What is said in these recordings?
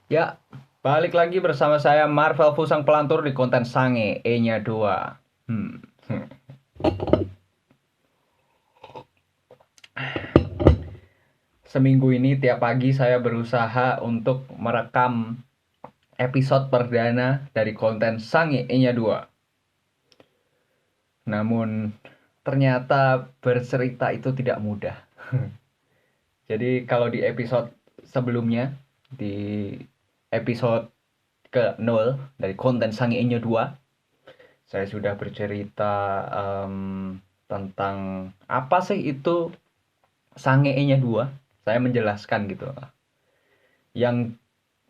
Ya, balik lagi bersama saya Marvel Fusang Pelantur di konten Sange E-nya 2. Hmm. Seminggu ini tiap pagi saya berusaha untuk merekam episode perdana dari konten Sange E-nya 2. Namun ternyata bercerita itu tidak mudah. Jadi kalau di episode sebelumnya, di episode ke nol dari konten Sange E-nya 2, saya sudah bercerita tentang apa sih itu Sange-nya 2. Saya menjelaskan gitu. Yang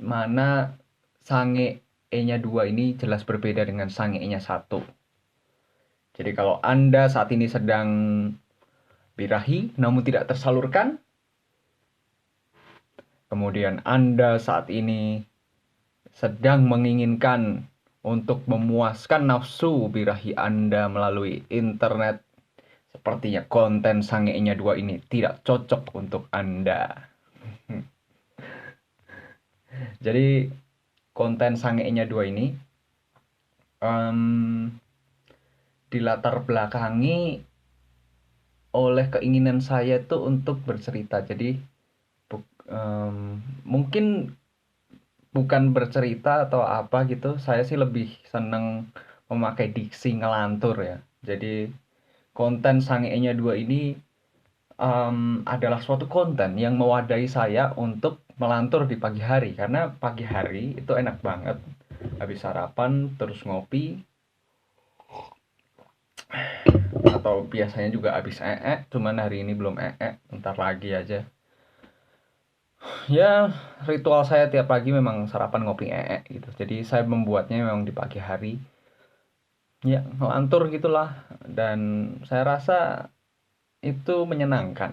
mana Sange-nya 2 ini jelas berbeda dengan Sange-nya 1. Jadi kalau Anda saat ini sedang birahi namun tidak tersalurkan, kemudian Anda saat ini sedang menginginkan untuk memuaskan nafsu birahi Anda melalui internet, sepertinya konten Sange-nya 2 ini tidak cocok untuk Anda. Jadi konten Sange-nya 2 ini um, dilatar belakangi oleh keinginan saya tuh untuk bercerita. Jadi mungkin bukan bercerita atau apa gitu. Saya sih lebih seneng memakai diksi ngelantur ya. Jadi konten Sange-nya 2 ini adalah suatu konten yang mewadahi saya untuk melantur di pagi hari, karena pagi hari itu enak banget habis sarapan terus ngopi, atau biasanya juga habis cuman hari ini belum bentar lagi aja. Ya, ritual saya tiap pagi memang sarapan ngopi gitu, jadi saya membuatnya memang di pagi hari, ya ngelantur gitulah, dan saya rasa itu menyenangkan.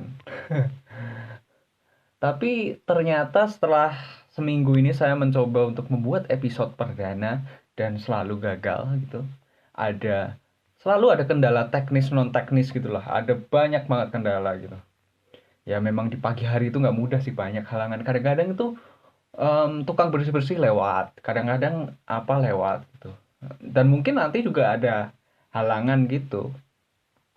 Tapi ternyata setelah seminggu ini saya mencoba untuk membuat episode perdana dan selalu gagal gitu. Ada Selalu ada kendala teknis non teknis gitulah. Ada banyak banget kendala gitu. Ya memang di pagi hari itu nggak mudah sih, banyak halangan. Kadang-kadang itu tukang bersih-bersih lewat, kadang-kadang apa lewat gitu. Dan mungkin nanti juga ada halangan gitu.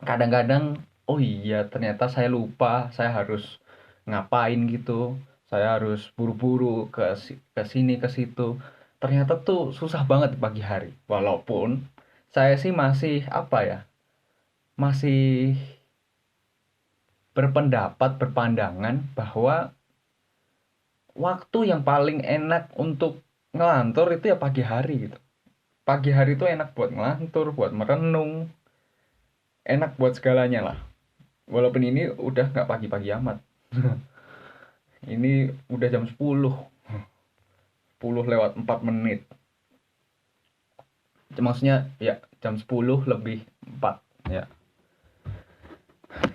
Kadang-kadang, oh iya ternyata saya lupa saya harus ngapain gitu, saya harus buru-buru ke sini ke situ. Ternyata tuh susah banget di pagi hari, walaupun saya sih masih apa ya, masih berpandangan bahwa waktu yang paling enak untuk ngelantur itu ya pagi hari gitu. Pagi hari itu enak buat ngelantur, buat merenung, enak buat segalanya lah. Walaupun ini udah nggak pagi-pagi amat. Ini udah jam 10. 10 lewat 4 menit. Maksudnya ya jam 10 lebih 4 ya.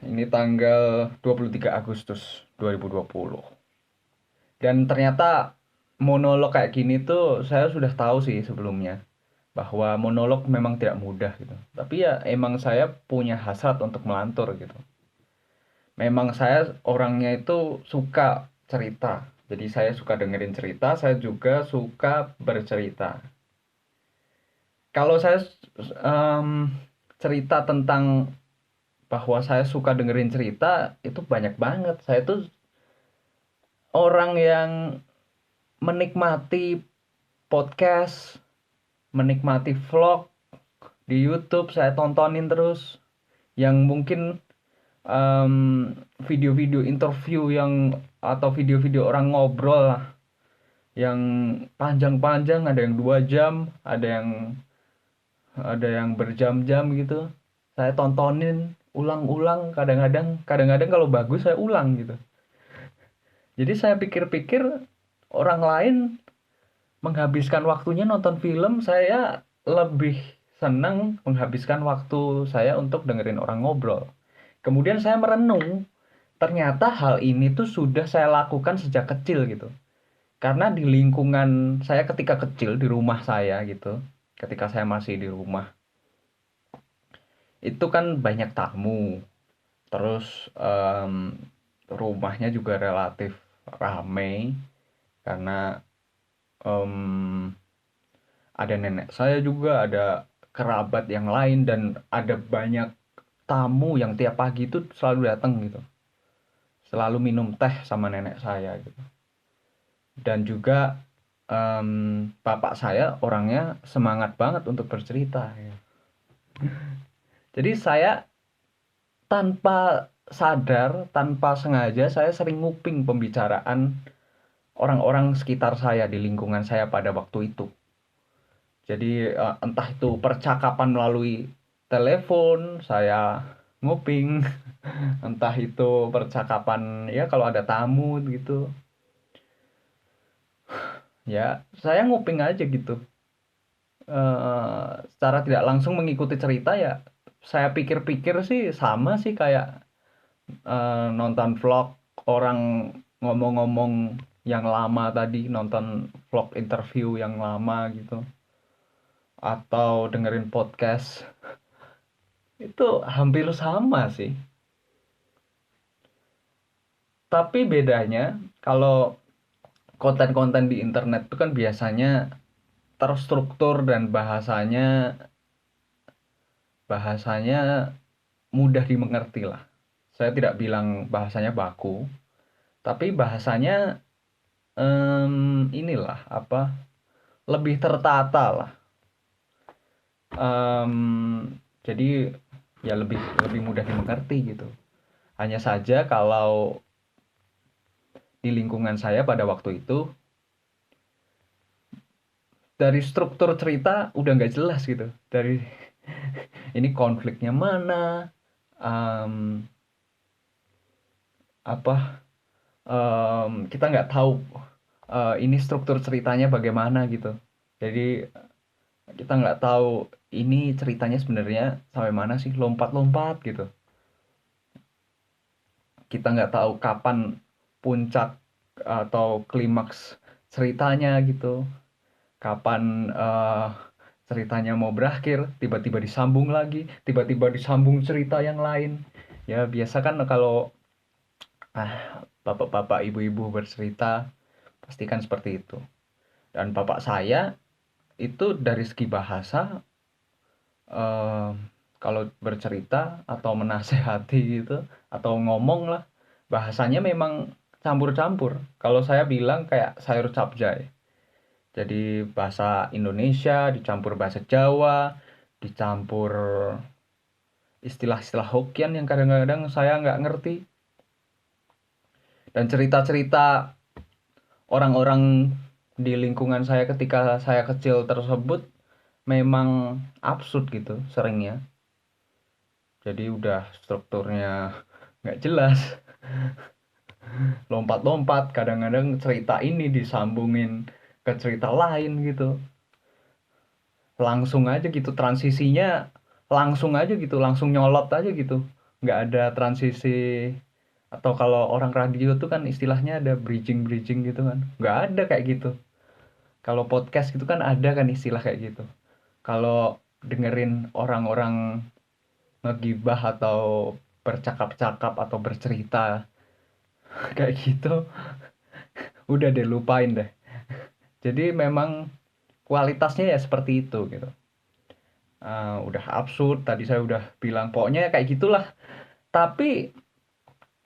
Ini tanggal 23 Agustus 2020. Dan ternyata monolog kayak gini tuh saya sudah tahu sih sebelumnya, bahwa monolog memang tidak mudah gitu. Tapi ya emang saya punya hasrat untuk melantur gitu. Memang saya orangnya itu suka cerita. Jadi saya suka dengerin cerita, saya juga suka bercerita. Kalau saya em, cerita tentang bahwa saya suka dengerin cerita itu banyak banget. Saya tuh orang yang menikmati podcast, menikmati vlog di YouTube, saya tontonin terus. Yang mungkin em, video-video interview yang atau video-video orang ngobrol lah, yang panjang-panjang, ada yang 2 jam, ada yang berjam-jam gitu. Saya tontonin ulang-ulang, kadang-kadang kalau bagus saya ulang gitu. Jadi saya pikir-pikir orang lain menghabiskan waktunya nonton film, saya lebih senang menghabiskan waktu saya untuk dengerin orang ngobrol. Kemudian saya merenung, ternyata hal ini tuh sudah saya lakukan sejak kecil gitu. Karena di lingkungan saya ketika kecil, di rumah saya gitu, ketika saya masih di rumah, itu kan banyak tamu. Terus rumahnya juga relatif ramai karena em, ada nenek saya juga, ada kerabat yang lain, dan ada banyak tamu yang tiap pagi itu selalu datang gitu, selalu minum teh sama nenek saya gitu. Dan juga bapak saya orangnya semangat banget untuk bercerita ya. Jadi saya tanpa sadar, tanpa sengaja, saya sering nguping pembicaraan orang-orang sekitar saya di lingkungan saya pada waktu itu. Jadi entah itu percakapan melalui telepon, saya nguping, entah itu percakapan ya kalau ada tamu gitu. Ya, saya nguping aja gitu. Secara tidak langsung mengikuti cerita ya. Saya pikir-pikir sih sama sih kayak nonton vlog orang ngomong-ngomong yang lama tadi, nonton vlog interview yang lama gitu, atau dengerin podcast. Itu hampir sama sih. Tapi bedanya kalau konten-konten di internet itu kan biasanya terstruktur dan bahasanya bahasanya mudah dimengerti lah. Saya tidak bilang bahasanya baku, tapi bahasanya inilah apa, lebih tertata lah. Jadi ya lebih lebih mudah dimengerti gitu. Hanya saja kalau di lingkungan saya pada waktu itu, dari struktur cerita udah nggak jelas gitu. Dari ini konfliknya mana, em, apa, kita nggak tahu ini struktur ceritanya bagaimana gitu. Jadi kita nggak tahu ini ceritanya sebenarnya sampai mana sih, lompat-lompat gitu. Kita nggak tahu kapan puncak atau klimaks ceritanya gitu, kapan ceritanya mau berakhir, tiba-tiba disambung lagi, tiba-tiba disambung cerita yang lain. Ya biasa kan kalau bapak-bapak ibu-ibu bercerita pastikan seperti itu. Dan bapak saya itu dari segi bahasa, eh, kalau bercerita atau menasehati gitu atau ngomong lah, bahasanya memang campur-campur. Kalau saya bilang kayak sayur capcay. Jadi bahasa Indonesia dicampur bahasa Jawa, dicampur istilah-istilah Hokian yang kadang-kadang saya nggak ngerti. Dan cerita-cerita orang-orang di lingkungan saya ketika saya kecil tersebut memang absurd gitu seringnya. Jadi udah strukturnya nggak jelas, lompat-lompat, kadang-kadang cerita ini disambungin ke cerita lain gitu. Langsung aja gitu transisinya, langsung aja gitu, langsung nyolot aja gitu. Nggak ada transisi, atau kalau orang radio tuh kan istilahnya ada bridging-bridging gitu kan. Nggak ada kayak gitu. Kalau podcast gitu kan ada kan istilah kayak gitu. Kalau dengerin orang-orang ngegibah atau bercakap-cakap atau bercerita kayak gitu, udah deh lupain deh. Jadi memang kualitasnya ya seperti itu gitu. Udah absurd tadi saya udah bilang, pokoknya kayak gitulah. Tapi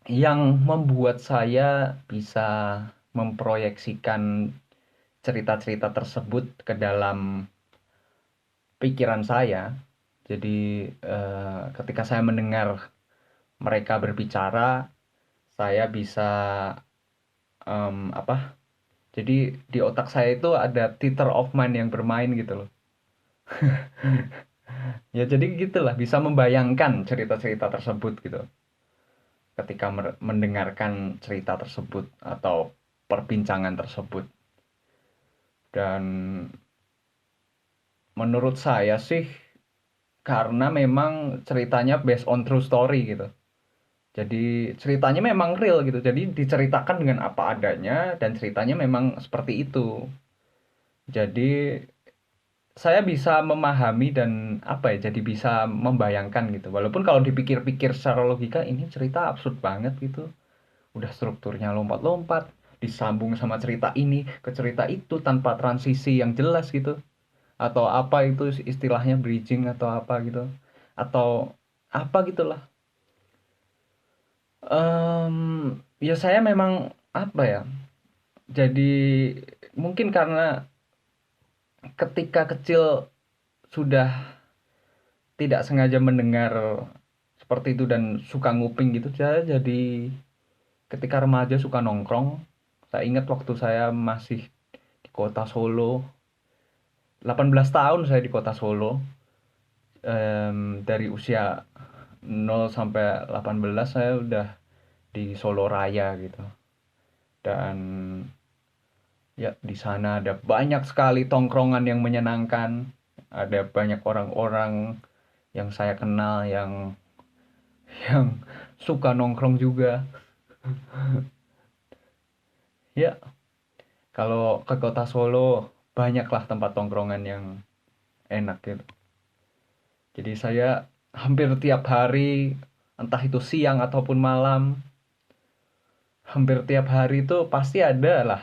yang membuat saya bisa memproyeksikan cerita-cerita tersebut ke dalam pikiran saya, jadi ketika saya mendengar mereka berbicara, saya bisa apa, jadi di otak saya itu ada theater of mind yang bermain gitu loh. Ya jadi gitulah, bisa membayangkan cerita-cerita tersebut gitu ketika mendengarkan cerita tersebut atau perbincangan tersebut. Dan menurut saya sih karena memang ceritanya based on true story gitu. Jadi ceritanya memang real gitu. Jadi diceritakan dengan apa adanya dan ceritanya memang seperti itu. Jadi saya bisa memahami dan apa ya, jadi bisa membayangkan gitu. Walaupun kalau dipikir-pikir secara logika ini cerita absurd banget gitu. Udah strukturnya lompat-lompat. disambung sama cerita ini ke cerita itu tanpa transisi yang jelas gitu, atau apa itu istilahnya bridging atau apa gitu, atau apa gitulah. Ya saya memang apa ya, jadi mungkin karena ketika kecil sudah tidak sengaja mendengar seperti itu dan suka nguping gitu, saya jadi ketika remaja suka nongkrong. Saya ingat waktu saya masih di kota Solo, 18 tahun saya di kota Solo. Dari usia 0 sampai 18 saya udah di Solo Raya gitu. Dan ya di sana ada banyak sekali tongkrongan yang menyenangkan. Ada banyak orang-orang yang saya kenal yang suka nongkrong juga. Ya, kalau ke kota Solo banyaklah tempat tongkrongan yang enak gitu. Jadi saya hampir tiap hari, entah itu siang ataupun malam, hampir tiap hari itu pasti ada lah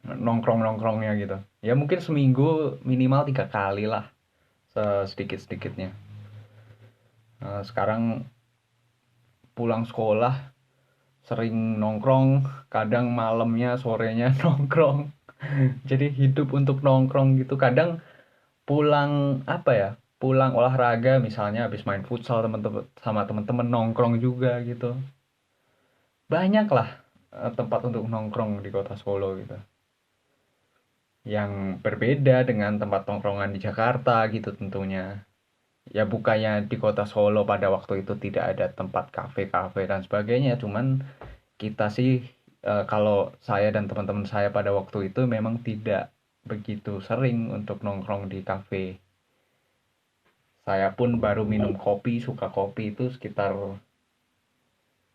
nongkrong-nongkrongnya gitu. Ya mungkin seminggu minimal 3 kali lah, sedikit-sedikitnya. Sekarang pulang sekolah sering nongkrong, kadang malamnya sorenya nongkrong. Jadi hidup untuk nongkrong gitu. Kadang pulang apa ya, pulang olahraga misalnya habis main futsal teman-teman sama teman-teman nongkrong juga gitu. Banyak lah tempat untuk nongkrong di kota Solo gitu, yang berbeda dengan tempat nongkrongan di Jakarta gitu tentunya. Ya bukannya di kota Solo pada waktu itu tidak ada tempat kafe-kafe dan sebagainya, cuman kita sih kalau saya dan teman-teman saya pada waktu itu memang tidak begitu sering untuk nongkrong di kafe. Saya pun baru minum kopi, suka kopi itu sekitar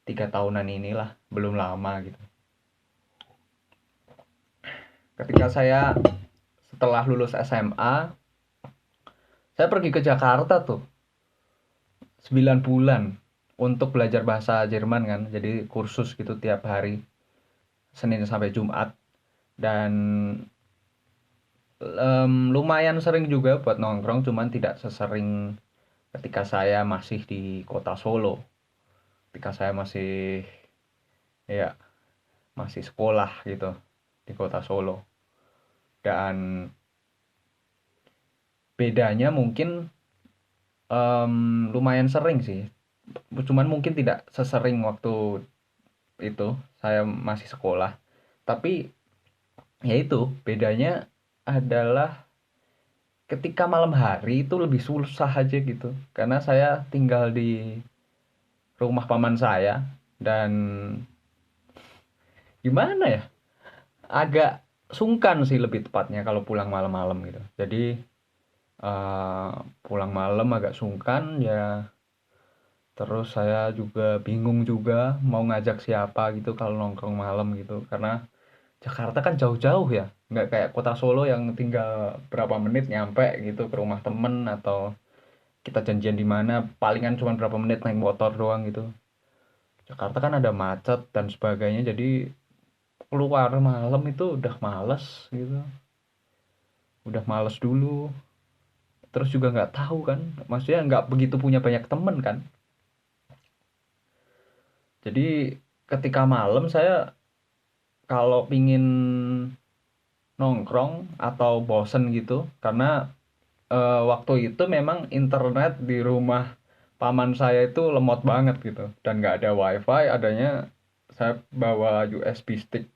3 tahunan inilah, belum lama gitu. Ketika saya setelah lulus SMA, saya pergi ke Jakarta tuh 9 bulan untuk belajar bahasa Jerman kan. Jadi kursus gitu tiap hari, Senin sampai Jumat. Dan lumayan sering juga buat nongkrong, cuman tidak sesering ketika saya masih di kota Solo. Ketika saya masih ya masih sekolah gitu di kota Solo. Dan bedanya mungkin lumayan sering sih. Cuman mungkin tidak sesering waktu itu saya masih sekolah. Tapi ya itu bedanya adalah ketika malam hari itu lebih susah aja gitu. Karena saya tinggal di rumah paman saya dan gimana ya? Agak sungkan sih lebih tepatnya kalau pulang malam-malam gitu. Jadi eh, pulang malam agak sungkan ya. Terus saya juga bingung juga mau ngajak siapa gitu kalau nongkrong malam gitu. Karena Jakarta kan jauh-jauh ya. Nggak kayak kota Solo yang tinggal berapa menit nyampe gitu ke rumah temen, atau kita janjian di mana palingan cuma berapa menit naik motor doang gitu. Jakarta kan ada macet dan sebagainya, jadi keluar malam itu udah males gitu, udah males dulu. Terus juga nggak tahu kan, maksudnya nggak begitu punya banyak temen kan. Jadi ketika malam saya kalau pingin nongkrong atau bosen gitu, karena waktu itu memang internet di rumah paman saya itu lemot banget gitu dan nggak ada wifi, adanya saya bawa USB stick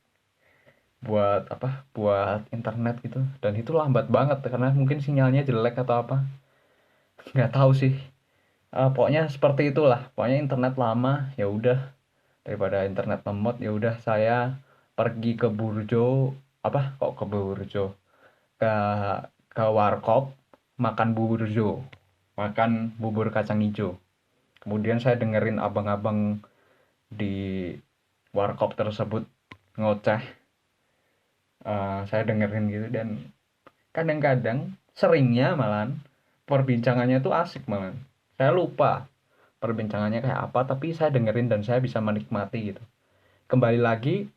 buat apa, buat internet gitu, dan itu lambat banget karena mungkin sinyalnya jelek atau apa, nggak tahu sih. Pokoknya seperti itulah, pokoknya internet lama. Ya udah, daripada internet lemot ya udah saya pergi ke Burjo, apa kok ke Burjo, ke warkop, makan burjo, makan bubur kacang hijau. Kemudian saya dengerin abang-abang di warkop tersebut ngoceh. Saya dengerin gitu, dan kadang-kadang seringnya malahan perbincangannya tuh asik malahan. Saya lupa perbincangannya kayak apa, tapi saya dengerin dan saya bisa menikmati gitu. Kembali lagi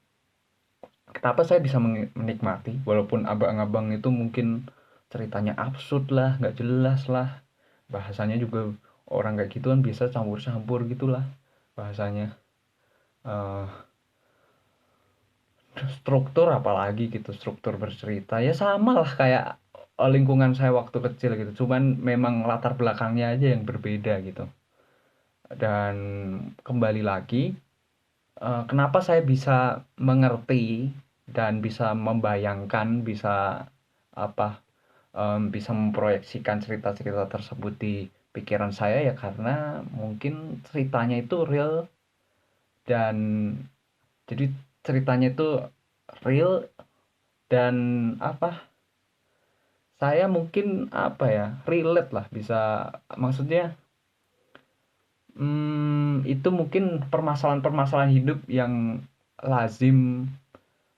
kenapa saya bisa menikmati walaupun abang-abang itu mungkin ceritanya absurd lah, nggak jelas lah, bahasanya juga orang kayak gitu kan bisa campur-campur gitulah bahasanya. Eh, struktur apalagi gitu, struktur bercerita ya sama lah kayak lingkungan saya waktu kecil gitu, cuman memang latar belakangnya aja yang berbeda gitu. Dan kembali lagi, kenapa saya bisa mengerti dan bisa membayangkan, bisa apa, bisa memproyeksikan cerita-cerita tersebut di pikiran saya ya karena mungkin ceritanya itu real. Dan jadi ceritanya itu real dan apa, saya mungkin apa ya, relate lah bisa, maksudnya itu mungkin permasalahan-permasalahan hidup yang lazim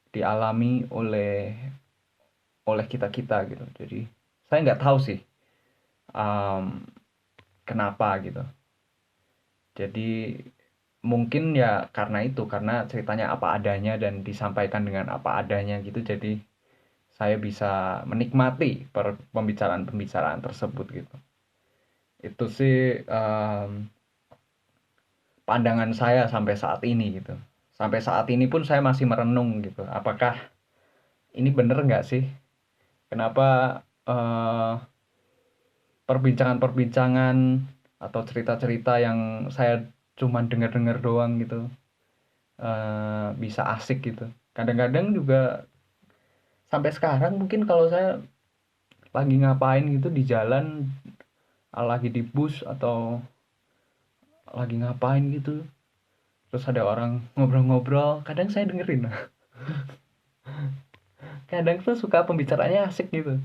dialami oleh kita-kita gitu. Jadi saya nggak tahu sih, mmm, kenapa gitu. Jadi mungkin ya karena itu, karena ceritanya apa adanya dan disampaikan dengan apa adanya gitu, jadi saya bisa menikmati pembicaraan-pembicaraan tersebut gitu. Itu sih, pandangan saya sampai saat ini gitu. Sampai saat ini pun saya masih merenung gitu, apakah ini bener nggak sih? Kenapa, eee, perbincangan-perbincangan atau cerita-cerita yang saya cuman denger-denger doang gitu, bisa asik gitu. Kadang-kadang juga sampai sekarang mungkin kalau saya lagi ngapain gitu di jalan, lagi di bus atau lagi ngapain gitu, terus ada orang ngobrol-ngobrol, kadang saya dengerin. Kadang tuh suka pembicaraannya asik gitu.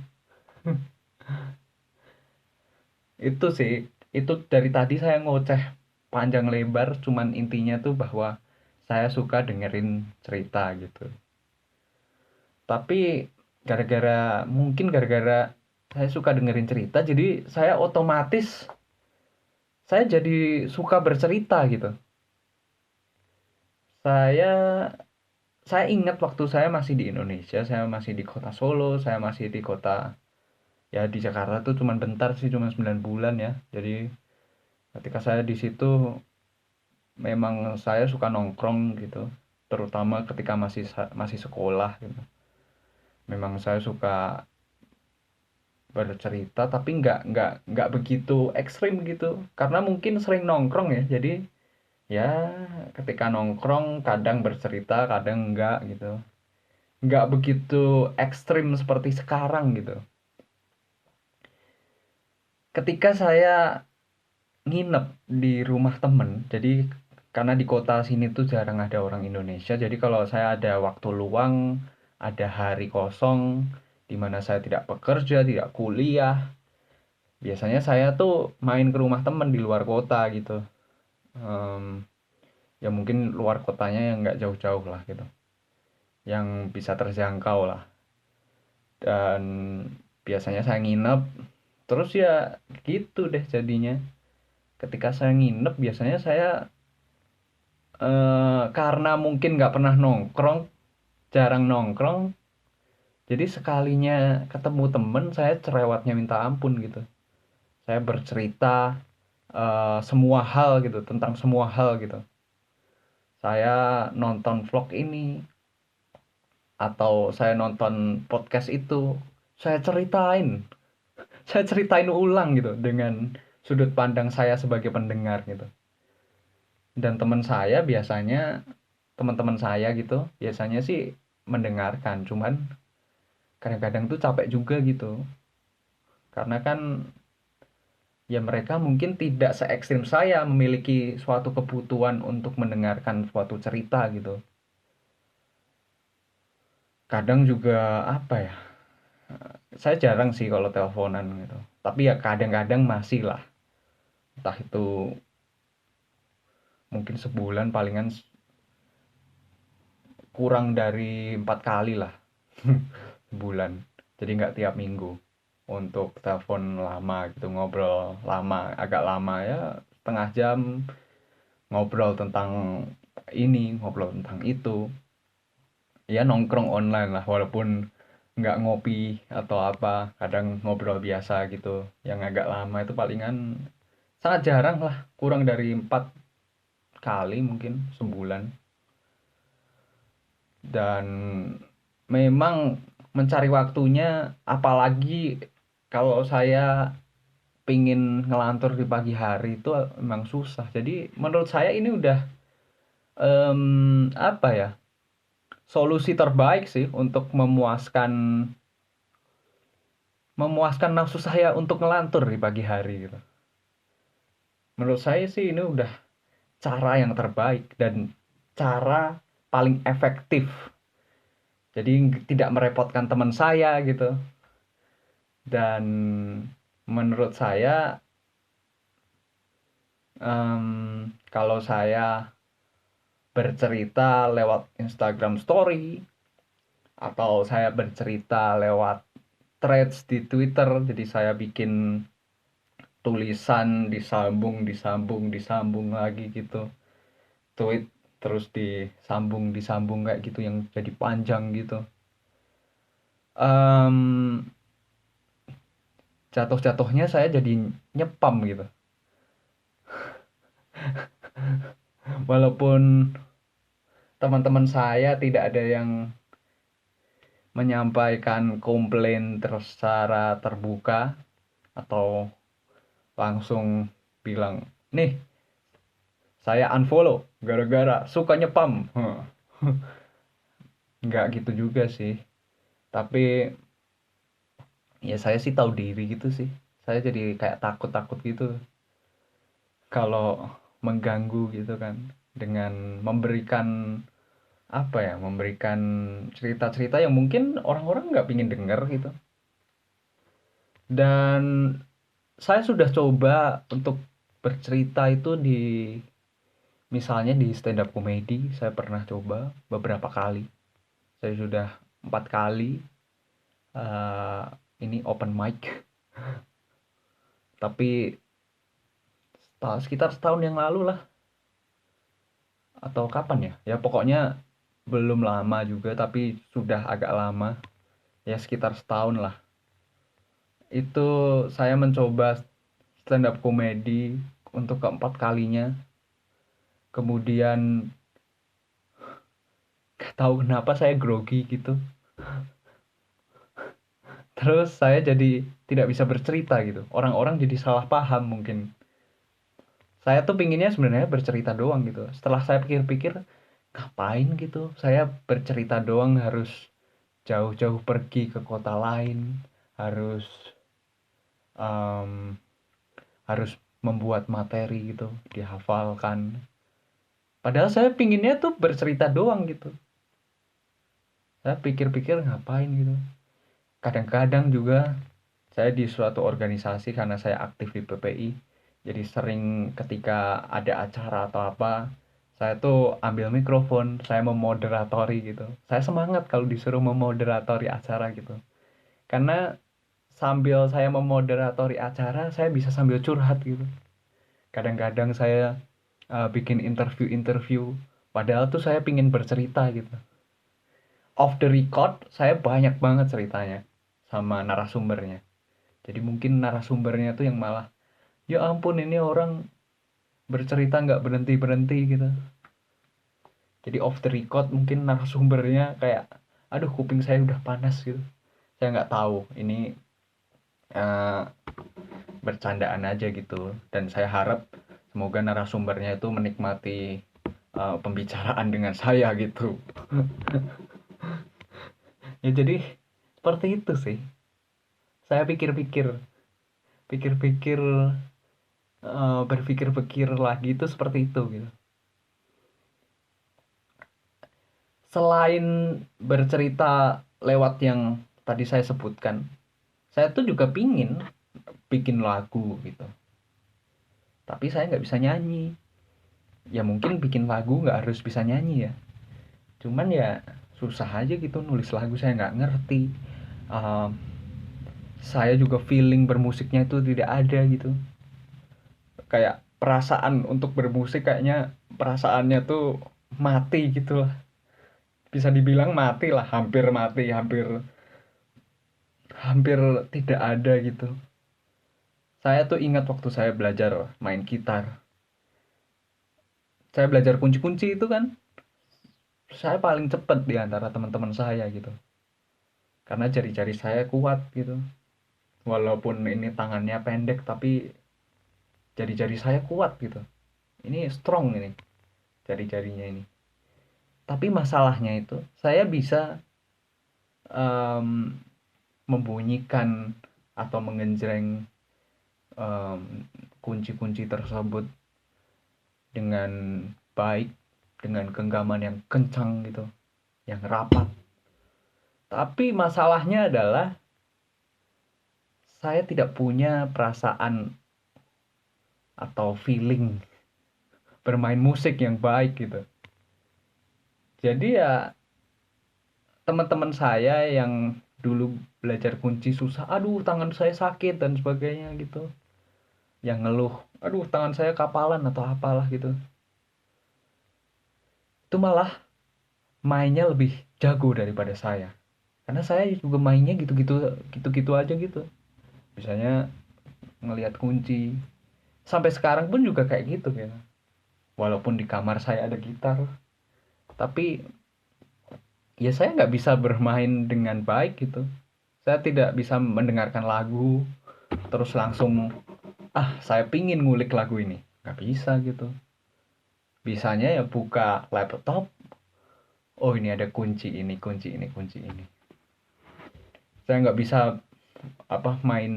Itu sih, itu dari tadi saya ngoceh panjang lebar, cuman intinya tuh bahwa saya suka dengerin cerita gitu. Tapi mungkin gara-gara saya suka dengerin cerita, jadi saya jadi suka bercerita gitu. Saya saya ingat waktu saya masih di Indonesia, saya masih di kota Solo, saya masih di kota, ya di Jakarta tuh cuman bentar sih, cuma 9 bulan ya. Jadi ketika saya di situ memang saya suka nongkrong gitu, terutama ketika masih sekolah gitu. Memang saya suka bercerita tapi nggak begitu ekstrim gitu, karena mungkin sering nongkrong ya. Jadi ya ketika nongkrong kadang bercerita, kadang enggak gitu. Nggak begitu ekstrim seperti sekarang gitu. Ketika saya nginep di rumah temen, jadi karena di kota sini tuh jarang ada orang Indonesia, jadi kalau saya ada waktu luang, ada hari kosong, di mana saya tidak bekerja, tidak kuliah, biasanya saya tuh main ke rumah temen di luar kota gitu. Em, ya mungkin luar kotanya yang nggak jauh-jauh lah gitu, yang bisa terjangkau lah. Dan biasanya saya nginep, terus ya gitu deh jadinya. Ketika saya nginep biasanya saya, karena mungkin nggak pernah nongkrong, jarang nongkrong, jadi sekalinya ketemu temen saya cerewetnya minta ampun gitu. Saya bercerita, semua hal gitu, tentang semua hal gitu. Saya nonton vlog ini, atau saya nonton podcast itu, saya ceritain, saya ceritain ulang gitu dengan sudut pandang saya sebagai pendengar gitu. Dan teman-teman saya gitu, biasanya sih mendengarkan, cuman kadang-kadang tuh capek juga gitu. Karena kan ya mereka mungkin tidak se ekstrim saya memiliki suatu kebutuhan untuk mendengarkan suatu cerita gitu. Kadang juga apa ya, saya jarang sih kalau teleponan gitu. Tapi ya kadang-kadang masih lah. Entah itu mungkin sebulan palingan kurang dari 4 kali lah. Sebulan. Jadi nggak tiap minggu. Untuk telepon lama gitu, ngobrol lama, agak lama ya, setengah jam, ngobrol tentang ini, ngobrol tentang itu. ya nongkrong online lah, walaupun nggak ngopi atau apa, kadang ngobrol biasa gitu yang agak lama itu palingan sangat jarang lah, kurang dari 4 kali mungkin sebulan. Dan memang mencari waktunya, apalagi kalau saya pingin ngelantur di pagi hari itu memang susah. Jadi menurut saya ini udah apa ya, solusi terbaik sih untuk memuaskan memuaskan nafsu saya untuk ngelantur di pagi hari gitu. Menurut saya sih ini udah cara yang terbaik dan cara paling efektif. Jadi tidak merepotkan teman saya gitu. Dan menurut saya kalau saya bercerita lewat Instagram Story atau saya bercerita lewat threads di Twitter, jadi saya bikin tulisan disambung disambung disambung lagi gitu, tweet terus disambung disambung kayak gitu yang jadi panjang gitu. Em, Jatuh-jatuhnya saya jadi nyepam gitu, walaupun teman-teman saya tidak ada yang menyampaikan komplain terus secara terbuka atau langsung bilang, nih saya unfollow gara-gara suka nyepam. Nggak gitu juga sih, tapi ya saya sih tahu diri gitu sih, saya jadi kayak takut-takut gitu kalau mengganggu gitu kan, dengan memberikan apa ya, memberikan cerita-cerita yang mungkin orang-orang nggak pingin denger gitu. Dan saya sudah coba untuk bercerita itu misalnya di stand up comedy, saya pernah coba beberapa kali. Saya sudah 4 kali eh, ini open mic, tapi sekitar setahun yang lalu lah, atau kapan ya? Ya pokoknya belum lama juga, tapi sudah agak lama. Ya sekitar setahun lah. Itu saya mencoba stand up comedy untuk keempat kalinya. Kemudian gak tahu kenapa saya grogi gitu. Terus saya jadi tidak bisa bercerita gitu. Orang-orang jadi salah paham mungkin. Saya tuh pinginnya sebenarnya bercerita doang gitu. Setelah saya pikir-pikir, ngapain gitu? Saya bercerita doang harus jauh-jauh pergi ke kota lain, harus em, harus membuat materi gitu, dihafalkan. Padahal saya pinginnya tuh bercerita doang gitu. Saya pikir-pikir ngapain gitu. Kadang-kadang juga saya di suatu organisasi, karena saya aktif di PPI, jadi sering ketika ada acara atau apa, saya tuh ambil mikrofon, saya memoderatori gitu. Saya semangat kalau disuruh memoderatori acara gitu. Karena sambil saya memoderatori acara, saya bisa sambil curhat gitu. Kadang-kadang saya bikin interview-interview, padahal tuh saya pingin bercerita gitu. Off the record, saya banyak banget ceritanya sama narasumbernya. Jadi mungkin narasumbernya tuh yang malah, ya ampun ini orang bercerita nggak berhenti-berhenti gitu. Jadi off the record mungkin narasumbernya kayak, aduh kuping saya udah panas gitu. Saya nggak tahu, ini eh, bercandaan aja gitu. Dan saya harap semoga narasumbernya itu menikmati pembicaraan dengan saya gitu. Ya jadi seperti itu sih. Saya pikir-pikir, berpikir-pikir lagi itu seperti itu gitu. Selain bercerita lewat yang tadi saya sebutkan, saya tuh juga pingin bikin lagu gitu. Tapi saya nggak bisa nyanyi. Ya mungkin bikin lagu nggak harus bisa nyanyi ya. Cuman ya susah aja gitu nulis lagu, saya nggak ngerti. Um, saya juga feeling bermusiknya itu tidak ada gitu. Kayak perasaan untuk bermusik, kayaknya perasaannya tuh mati gitu lah. bisa dibilang mati lah, hampir mati, hampir hampir tidak ada gitu. Saya tuh ingat waktu saya belajar main gitar. Saya belajar kunci-kunci itu kan, saya paling cepet di antara teman-teman saya gitu. Karena jari-jari saya kuat gitu. Walaupun ini tangannya pendek tapi jari-jari saya kuat gitu. Ini strong ini jari-jarinya ini. Tapi masalahnya itu saya bisa em, membunyikan atau mengenjreng em, kunci-kunci tersebut dengan baik, dengan genggaman yang kencang gitu, yang rapat. Tapi masalahnya adalah saya tidak punya perasaan atau feeling bermain musik yang baik gitu. Jadi ya teman-teman saya yang dulu belajar kunci susah, aduh tangan saya sakit dan sebagainya gitu. Yang ngeluh, aduh tangan saya kapalan atau apalah gitu. Itu malah mainnya lebih jago daripada saya. Karena saya juga mainnya gitu-gitu gitu-gitu aja gitu. Misalnya ngelihat kunci. Sampai sekarang pun juga kayak gitu ya. Walaupun di kamar saya ada gitar, tapi ya saya nggak bisa bermain dengan baik gitu. Saya tidak bisa mendengarkan lagu terus langsung saya pingin ngulik lagu ini, nggak bisa gitu. Bisanya ya buka laptop, oh ini ada kunci ini, kunci ini, kunci ini. Saya nggak bisa main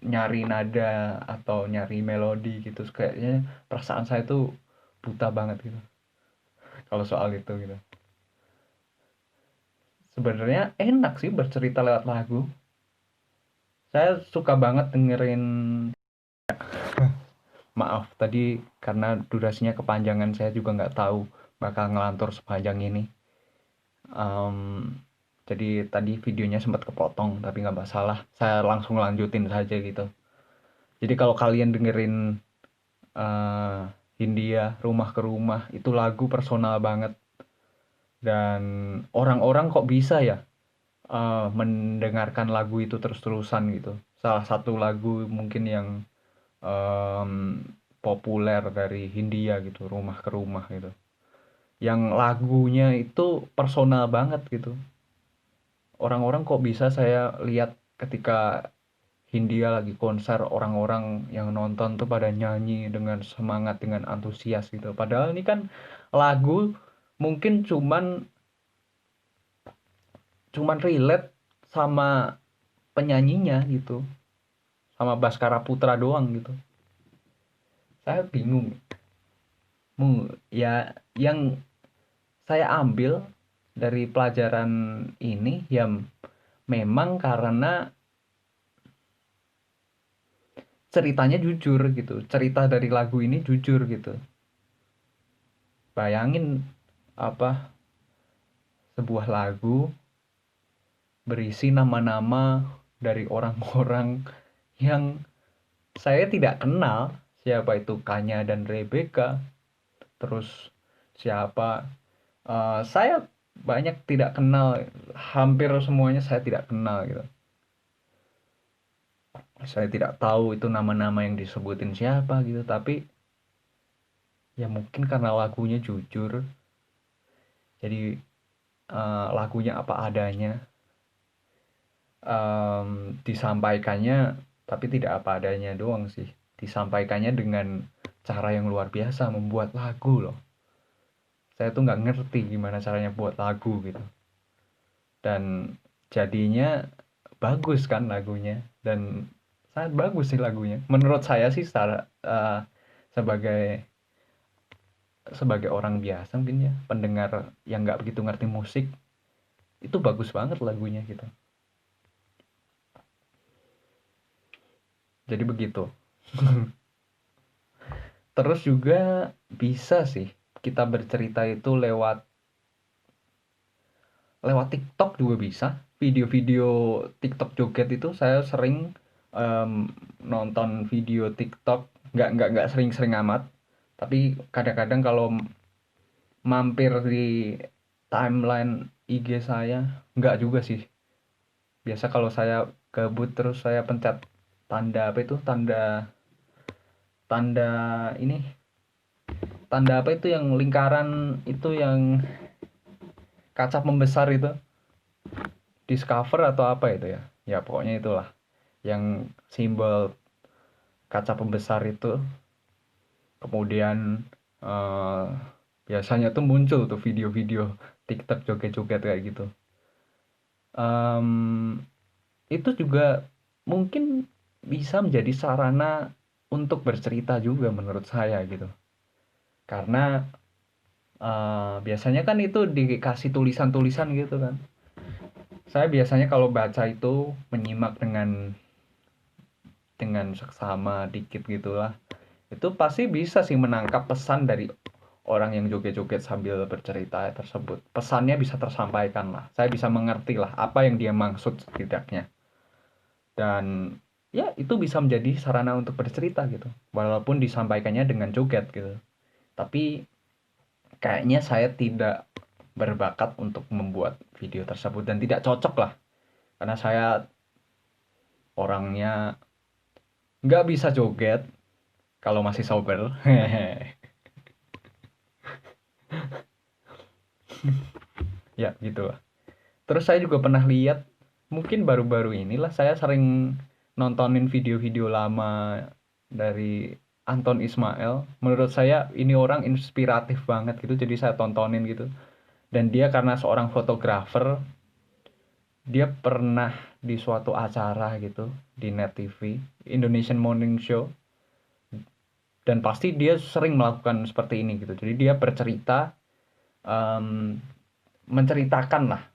nyari nada atau nyari melodi gitu. Kayaknya perasaan saya tuh buta banget gitu kalau soal itu gitu. Sebenarnya enak sih bercerita lewat lagu. Saya suka banget dengerin. Maaf tadi karena durasinya kepanjangan, saya juga nggak tahu bakal ngelantur sepanjang ini. Em, jadi tadi videonya sempat kepotong tapi nggak masalah, saya langsung lanjutin saja gitu. Jadi kalau kalian dengerin eh, Hindia Rumah ke Rumah, itu lagu personal banget. Dan orang-orang kok bisa ya mendengarkan lagu itu terus-terusan gitu. Salah satu lagu mungkin yang em, populer dari Hindia gitu, Rumah ke Rumah gitu. Yang lagunya itu personal banget gitu. Orang-orang kok bisa saya lihat ketika Hindia lagi konser, orang-orang yang nonton tuh pada nyanyi dengan semangat, dengan antusias gitu. Padahal ini kan lagu mungkin cuman cuman relate sama penyanyinya gitu, sama Baskara Putra doang gitu. Saya bingung. Ya yang saya ambil dari pelajaran ini ya memang karena ceritanya jujur gitu. Cerita dari lagu ini jujur gitu. Bayangin apa sebuah lagu berisi nama-nama dari orang-orang yang saya tidak kenal, siapa itu Kanya dan Rebecca, terus siapa saya banyak tidak kenal, hampir semuanya saya tidak kenal gitu. Saya tidak tahu itu nama-nama yang disebutin siapa gitu, tapi ya mungkin karena lagunya jujur, jadi lagunya apa adanya, disampaikannya tapi tidak apa adanya doang sih, disampaikannya dengan cara yang luar biasa, membuat lagu loh. Saya tuh nggak ngerti gimana caranya buat lagu gitu, dan jadinya bagus kan lagunya, dan sangat bagus sih lagunya menurut saya sih, secara sebagai sebagai orang biasa mungkin ya, pendengar yang nggak begitu ngerti musik, itu bagus banget lagunya gitu. Jadi begitu. Terus juga bisa sih kita bercerita itu lewat lewat TikTok juga bisa. Video-video TikTok joget itu saya sering em, nonton video TikTok, nggak sering-sering amat. Tapi kadang-kadang kalau mampir di timeline IG saya, enggak juga sih. Biasa kalau saya gabut terus saya pencet tanda apa itu, tanda tanda ini, tanda apa itu yang lingkaran itu, yang kaca pembesar itu, discover atau apa itu ya, ya pokoknya itulah yang simbol kaca pembesar itu. Kemudian eh, biasanya tuh muncul tuh video-video TikTok joget-joget kayak gitu. Em, itu juga mungkin bisa menjadi sarana untuk bercerita juga menurut saya gitu. Karena biasanya kan itu dikasih tulisan-tulisan gitu kan. Saya biasanya kalau baca itu menyimak dengan seksama dikit gitulah. Itu pasti bisa sih menangkap pesan dari orang yang joget-joget sambil bercerita tersebut. Pesannya bisa tersampaikan lah. Saya bisa mengerti lah apa yang dia maksud setidaknya. Dan ya itu bisa menjadi sarana untuk bercerita gitu. Walaupun disampaikannya dengan joget gitu. Tapi kayaknya saya tidak berbakat untuk membuat video tersebut dan tidak cocok lah. Karena saya orangnya nggak bisa joget kalau masih sober. Ya gitu lah. Terus saya juga pernah lihat, mungkin baru-baru inilah saya sering nontonin video-video lama dari Anton Ismail. Menurut saya ini orang inspiratif banget gitu, jadi saya tontonin gitu. Dan dia karena seorang fotografer, dia pernah di suatu acara gitu di Net TV, Indonesian Morning Show, dan pasti dia sering melakukan seperti ini gitu. Jadi dia bercerita, em, menceritakan lah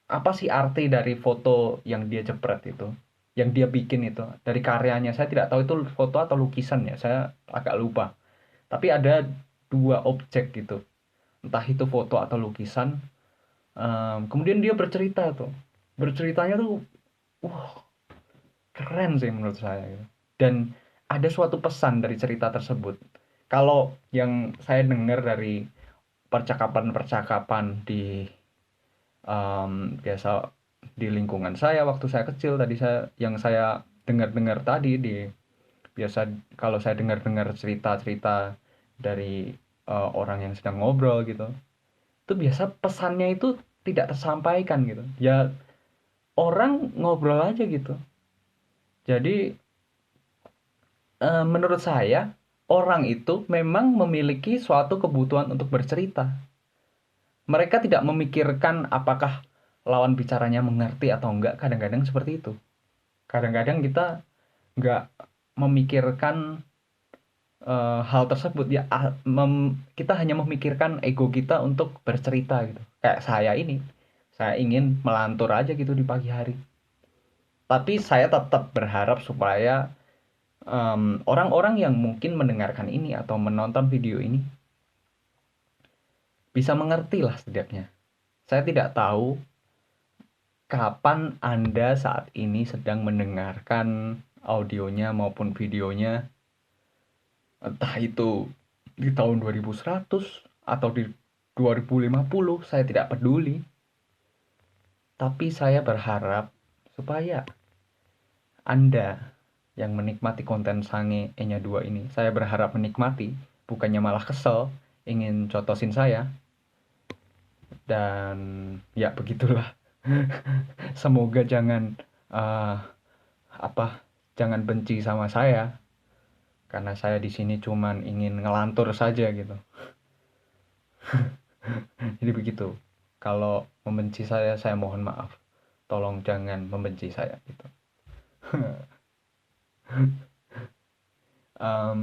apa sih arti dari foto yang dia jepret itu, yang dia bikin itu, dari karyanya. Saya tidak tahu itu foto atau lukisan ya, saya agak lupa. Tapi ada dua objek gitu, entah itu foto atau lukisan. Kemudian dia bercerita tuh, berceritanya tuh, wah keren sih menurut saya gitu. Dan ada suatu pesan dari cerita tersebut. Kalau yang saya dengar dari percakapan-percakapan di biasa di lingkungan saya waktu saya kecil, tadi saya dengar-dengar tadi di, biasa kalau saya dengar-dengar cerita-cerita dari orang yang sedang ngobrol gitu, itu biasa pesannya itu tidak tersampaikan gitu ya, orang ngobrol aja gitu. Jadi menurut saya orang itu memang memiliki suatu kebutuhan untuk bercerita. Mereka tidak memikirkan apakah lawan bicaranya mengerti atau enggak, kadang-kadang seperti itu. Kadang-kadang kita nggak memikirkan hal tersebut ya, kita hanya memikirkan ego kita untuk bercerita gitu. Kayak saya ini, saya ingin melantur aja gitu di pagi hari. Tapi saya tetap berharap supaya orang-orang yang mungkin mendengarkan ini atau menonton video ini bisa mengerti lah setidaknya. Saya tidak tahu kapan Anda saat ini sedang mendengarkan audionya maupun videonya, entah itu di tahun 2100 atau di 2050, saya tidak peduli. Tapi saya berharap supaya Anda yang menikmati konten Sange Enya 2 ini, saya berharap menikmati, bukannya malah kesel, ingin cotosin saya. Dan ya begitulah. Semoga jangan eh, apa jangan benci sama saya karena saya di sini cuman ingin ngelantur saja gitu. Jadi begitu. Kalau membenci saya mohon maaf. Tolong jangan membenci saya gitu. Em,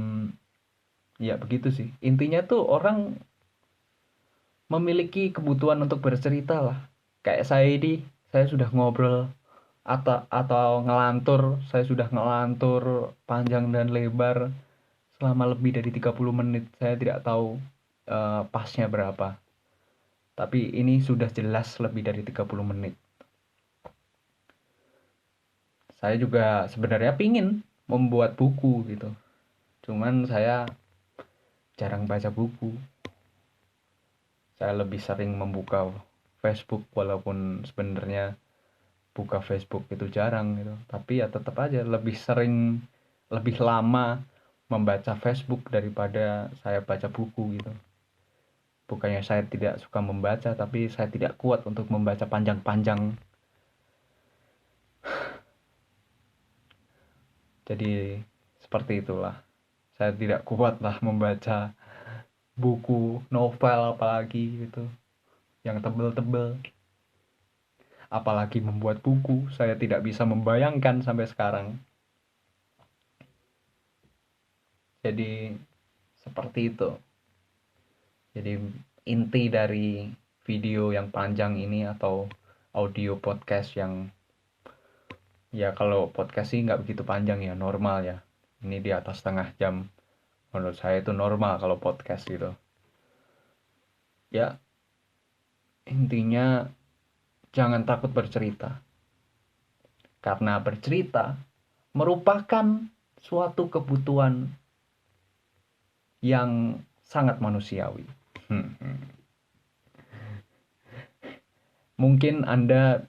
ya begitu sih. Intinya tuh orang memiliki kebutuhan untuk bercerita lah. Kayak saya ini, saya sudah ngobrol atau ngelantur, saya sudah ngelantur panjang dan lebar selama lebih dari 30 menit. Saya tidak tahu pasnya berapa. Tapi ini sudah jelas lebih dari 30 menit. Saya juga sebenarnya pingin membuat buku gitu. Cuman saya jarang baca buku. Saya lebih sering membuka Facebook, walaupun sebenarnya buka Facebook itu jarang gitu. Tapi ya tetap aja lebih sering, lebih lama membaca Facebook daripada saya baca buku gitu. Bukannya saya tidak suka membaca, tapi saya tidak kuat untuk membaca panjang-panjang. Jadi seperti itulah. Saya tidak kuat lah membaca buku, novel apalagi gitu, yang tebel-tebel. Apalagi membuat buku, saya tidak bisa membayangkan sampai sekarang. Jadi seperti itu. Jadi inti dari video yang panjang ini atau audio podcast yang, ya kalau podcast sih nggak begitu panjang ya, normal ya. Ini di atas setengah jam. Menurut saya itu normal kalau podcast gitu. Ya, intinya jangan takut bercerita. Karena bercerita merupakan suatu kebutuhan yang sangat manusiawi. Mungkin Anda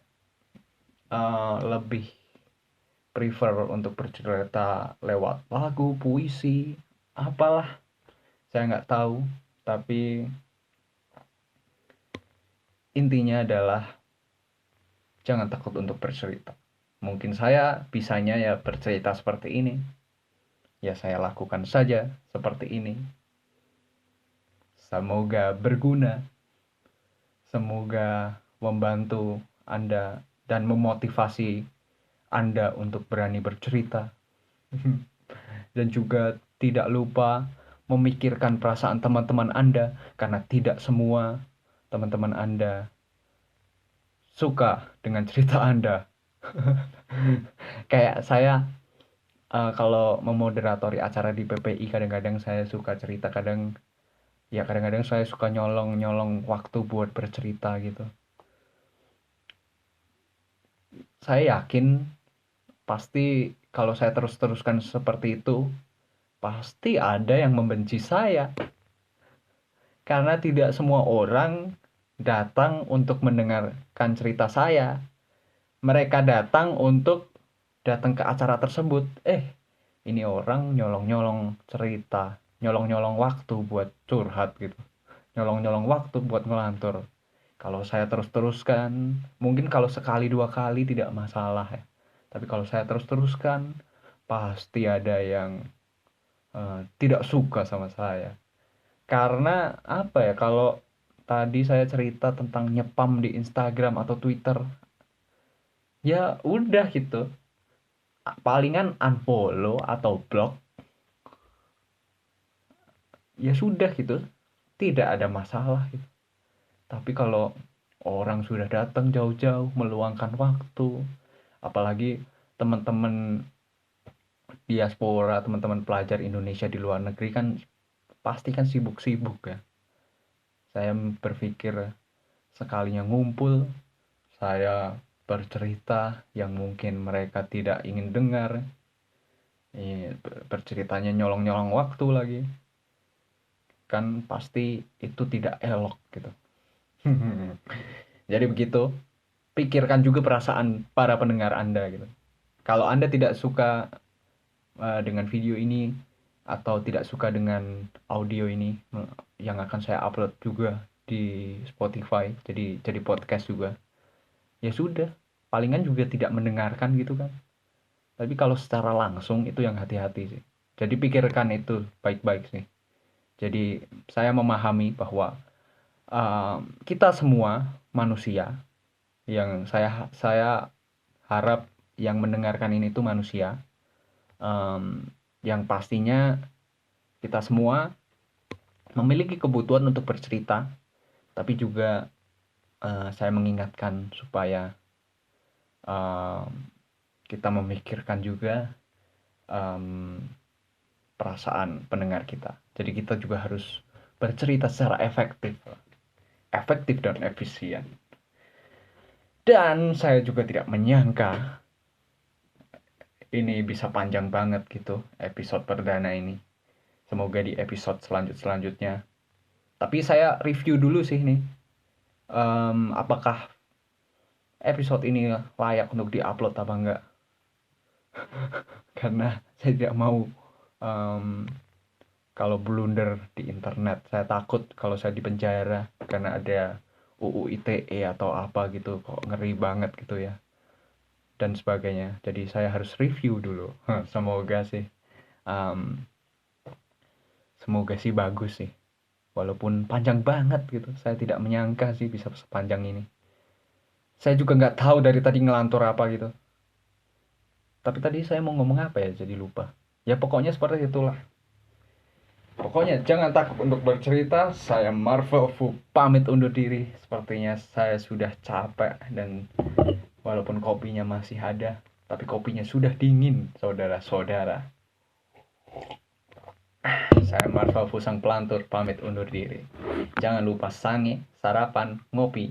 lebih prefer untuk bercerita lewat lagu, puisi, apalah, saya nggak tahu. Tapi intinya adalah jangan takut untuk bercerita. Mungkin saya bisanya ya bercerita seperti ini, ya saya lakukan saja seperti ini. Semoga berguna, semoga membantu Anda dan memotivasi Anda untuk berani bercerita. Dan juga tidak lupa memikirkan perasaan teman-teman Anda, karena tidak semua teman-teman Anda suka dengan cerita Anda. Kayak saya kalau memoderatori acara di PPI, kadang-kadang saya suka cerita, kadang-kadang saya suka nyolong waktu buat bercerita gitu. Saya yakin pasti kalau saya terus-teruskan seperti itu, pasti ada yang membenci saya. Karena tidak semua orang datang untuk mendengarkan cerita saya. Mereka datang ke acara tersebut. Ini orang nyolong-nyolong cerita, nyolong-nyolong waktu buat curhat gitu. Nyolong-nyolong waktu buat ngelantur. Kalau saya terus-teruskan, mungkin kalau sekali dua kali tidak masalah ya. Tapi kalau saya terus-teruskan, pasti ada yang tidak suka sama saya. Karena apa ya, kalau tadi saya cerita tentang nyepam di Instagram atau Twitter, ya udah gitu. Palingan unfollow atau block, ya sudah gitu. Tidak ada masalah gitu. Tapi kalau orang sudah datang jauh-jauh meluangkan waktu, apalagi teman-teman diaspora, teman-teman pelajar Indonesia di luar negeri kan pasti kan sibuk-sibuk ya. Saya berpikir sekalinya ngumpul, saya bercerita yang mungkin mereka tidak ingin dengar. Berceritanya nyolong-nyolong waktu lagi. Kan pasti itu tidak elok gitu. Jadi begitu, pikirkan juga perasaan para pendengar Anda gitu. Kalau Anda tidak suka dengan video ini atau tidak suka dengan audio ini yang akan saya upload juga di Spotify, jadi podcast juga, ya sudah, palingan juga tidak mendengarkan gitu kan. Tapi kalau secara langsung itu yang hati-hati sih. Jadi pikirkan itu baik-baik sih. Jadi saya memahami bahwa kita semua manusia, yang saya harap yang mendengarkan ini tuh manusia, yang pastinya kita semua memiliki kebutuhan untuk bercerita, tapi juga saya mengingatkan supaya kita memikirkan juga perasaan pendengar kita. Jadi kita juga harus bercerita secara efektif dan efisien. Dan saya juga tidak menyangka ini bisa panjang banget gitu episode perdana ini. Semoga di episode selanjutnya Tapi saya review dulu sih nih, apakah episode ini layak untuk diupload apa enggak. Karena saya tidak mau kalau blunder di internet. Saya takut kalau saya dipenjara karena ada UU ITE atau apa gitu, kok ngeri banget gitu ya, dan sebagainya. Jadi saya harus review dulu. Semoga sih semoga sih bagus sih, walaupun panjang banget gitu. Saya tidak menyangka sih bisa sepanjang ini. Saya juga nggak tahu dari tadi ngelantur apa gitu. Tapi tadi saya mau ngomong apa ya, jadi lupa. Ya pokoknya seperti itulah. Pokoknya jangan takut untuk bercerita. Saya Marvel Fu pamit undur diri. Sepertinya saya sudah capek, dan walaupun kopinya masih ada, tapi kopinya sudah dingin, saudara-saudara. Saya Marvel Fu sang pelantur pamit undur diri. Jangan lupa sange, sarapan, ngopi.